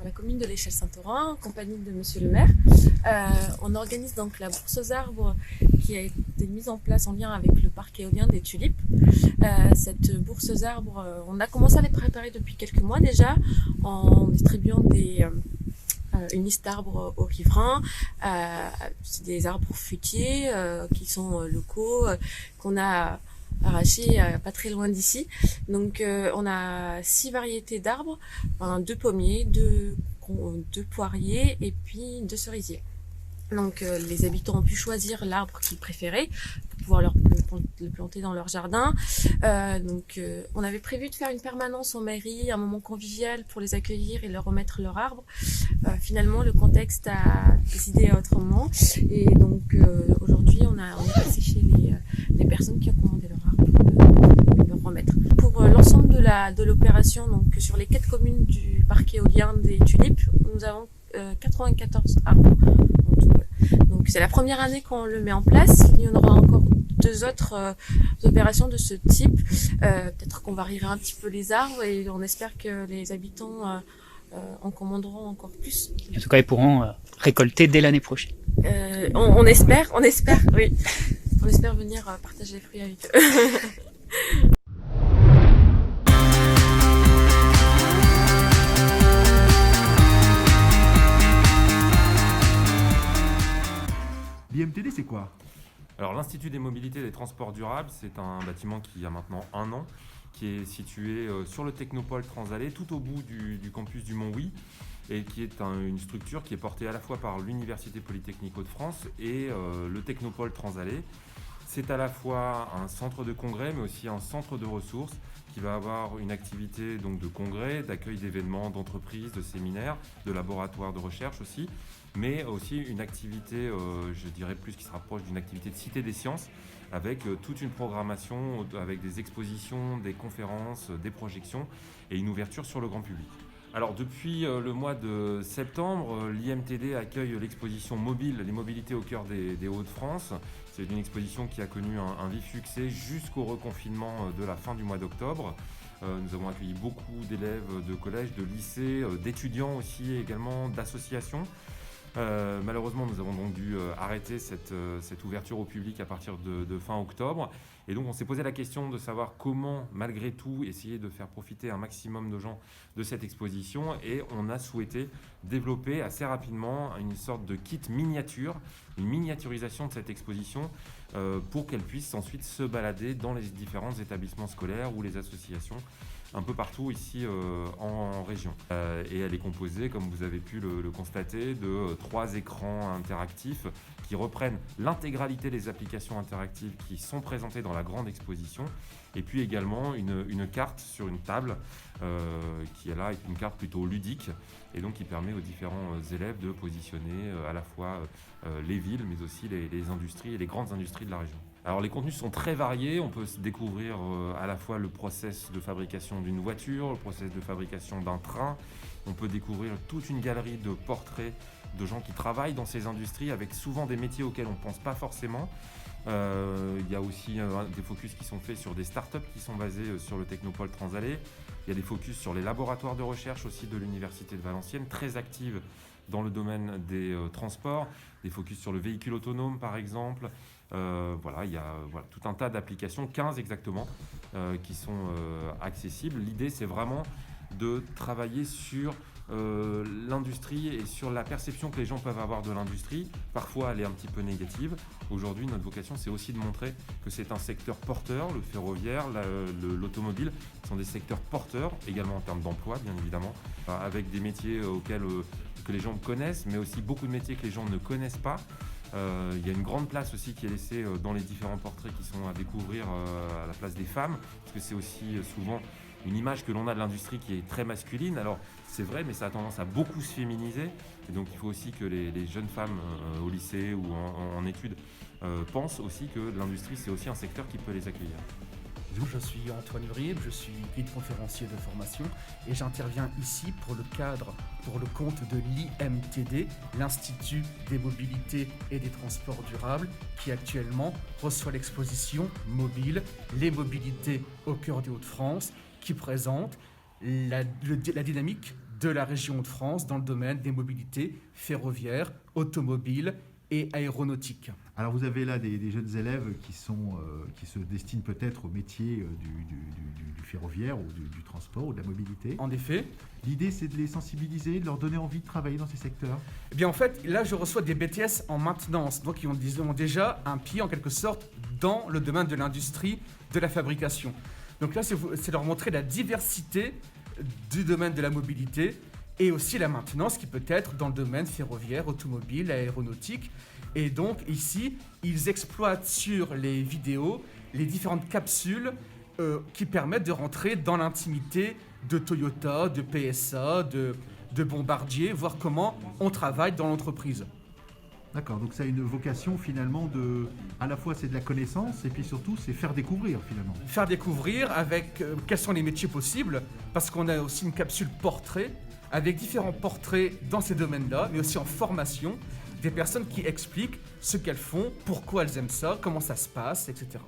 sur la commune de l'Échelle-Saint-Orin, en compagnie de Monsieur le maire. On organise donc la bourse aux arbres qui a été mise en place en lien avec le parc éolien des Tulipes. Cette bourse aux arbres, on a commencé à les préparer depuis quelques mois déjà, en distribuant une liste d'arbres aux riverains. C'est des arbres fruitiers qui sont locaux, qu'on a arrachés pas très loin d'ici. Donc on a 6 variétés d'arbres, 2 pommiers, 2 poiriers et puis 2 cerisiers. Donc les habitants ont pu choisir l'arbre qu'ils préféraient pour pouvoir le planter dans leur jardin. On avait prévu de faire une permanence en mairie, un moment convivial pour les accueillir et leur remettre leur arbre. Finalement, le contexte a décidé autrement. Et donc aujourd'hui, on est passé chez les personnes qui ont commandé leur arbre pour leur remettre. Pour l'ensemble de l'opération, donc sur les 4 communes du parc éolien des Tulipes, nous avons 94 arbres en tout. Donc c'est la première année qu'on le met en place. Il y en aura encore 2 autres opérations de ce type. Peut-être qu'on variera un petit peu les arbres et on espère que les habitants en commanderont encore plus. En tout cas, ils pourront récolter dès l'année prochaine. On espère, oui. On espère venir partager les fruits avec eux. L'IMTD, c'est quoi ? Alors l'Institut des mobilités et des transports durables, c'est un bâtiment qui a maintenant 1 an, qui est situé sur le Technopôle Transallé, tout au bout du campus du Mont-Huy, et qui est une structure qui est portée à la fois par l'Université Polytechnique Hauts-de-France et le Technopôle Transallé. C'est à la fois un centre de congrès, mais aussi un centre de ressources qui va avoir une activité donc, de congrès, d'accueil d'événements, d'entreprises, de séminaires, de laboratoires de recherche aussi, mais aussi une activité, je dirais plus qui se rapproche d'une activité de cité des sciences, avec toute une programmation, avec des expositions, des conférences, des projections et une ouverture sur le grand public. Alors depuis le mois de septembre, l'IMTD accueille l'exposition mobile, les mobilités au cœur des Hauts-de-France. C'est une exposition qui a connu un vif succès jusqu'au reconfinement de la fin du mois d'octobre. Nous avons accueilli beaucoup d'élèves de collèges, de lycées, d'étudiants aussi également, d'associations. Malheureusement, nous avons donc dû arrêter cette ouverture au public à partir de fin octobre. Et donc, on s'est posé la question de savoir comment, malgré tout, essayer de faire profiter un maximum de gens de cette exposition. Et on a souhaité développer assez rapidement une sorte de kit miniature, une miniaturisation de cette exposition pour qu'elle puisse ensuite se balader dans les différents établissements scolaires ou les associations un peu partout ici en région. Et elle est composée, comme vous avez pu le constater, de 3 écrans interactifs qui reprennent l'intégralité des applications interactives qui sont présentées dans la grande exposition, et puis également une carte sur une table qui est là, est une carte plutôt ludique, et donc qui permet aux différents élèves de positionner à la fois les villes, mais aussi les industries et les grandes industries de la région. Alors les contenus sont très variés, on peut découvrir à la fois le process de fabrication d'une voiture, le process de fabrication d'un train, on peut découvrir toute une galerie de portraits de gens qui travaillent dans ces industries avec souvent des métiers auxquels on ne pense pas forcément. Il y a aussi des focus qui sont faits sur des startups qui sont basées sur le Technopôle Transallé. Il y a des focus sur les laboratoires de recherche aussi de l'Université de Valenciennes, très actives dans le domaine des transports, des focus sur le véhicule autonome par exemple. Il y a tout un tas d'applications, 15 exactement, qui sont accessibles. L'idée, c'est vraiment de travailler sur l'industrie et sur la perception que les gens peuvent avoir de l'industrie. Parfois, elle est un petit peu négative. Aujourd'hui, notre vocation, c'est aussi de montrer que c'est un secteur porteur, le ferroviaire, l'automobile, sont des secteurs porteurs, également en termes d'emploi, bien évidemment, avec des métiers que les gens connaissent, mais aussi beaucoup de métiers que les gens ne connaissent pas. Il y a une grande place aussi qui est laissée dans les différents portraits qui sont à découvrir à la place des femmes, parce que c'est aussi souvent une image que l'on a de l'industrie qui est très masculine. Alors c'est vrai, mais ça a tendance à beaucoup se féminiser, et donc il faut aussi que les jeunes femmes au lycée ou en études pensent aussi que l'industrie c'est aussi un secteur qui peut les accueillir. Je suis Antoine Uribe, je suis guide conférencier de formation et j'interviens ici pour le compte de l'IMTD, l'Institut des mobilités et des transports durables, qui actuellement reçoit l'exposition mobile, les mobilités au cœur des Hauts-de-France, qui présente la dynamique de la région de France dans le domaine des mobilités ferroviaires, automobiles et aéronautiques. Alors vous avez là des jeunes élèves qui se destinent peut-être au métier du ferroviaire ou du transport ou de la mobilité. En effet. L'idée, c'est de les sensibiliser, de leur donner envie de travailler dans ces secteurs. Eh bien en fait, là je reçois des BTS en maintenance, donc ils ont déjà un pied en quelque sorte dans le domaine de l'industrie de la fabrication. Donc là c'est leur montrer la diversité du domaine de la mobilité et aussi la maintenance qui peut être dans le domaine ferroviaire, automobile, aéronautique. Et donc ici, ils exploitent sur les vidéos les différentes capsules qui permettent de rentrer dans l'intimité de Toyota, de PSA, de Bombardier, voir comment on travaille dans l'entreprise. D'accord, donc ça a une vocation finalement à la fois c'est de la connaissance et puis surtout c'est faire découvrir finalement. Faire découvrir avec quels sont les métiers possibles, parce qu'on a aussi une capsule portrait avec différents portraits dans ces domaines-là, mais aussi en formation, des personnes qui expliquent ce qu'elles font, pourquoi elles aiment ça, comment ça se passe, etc.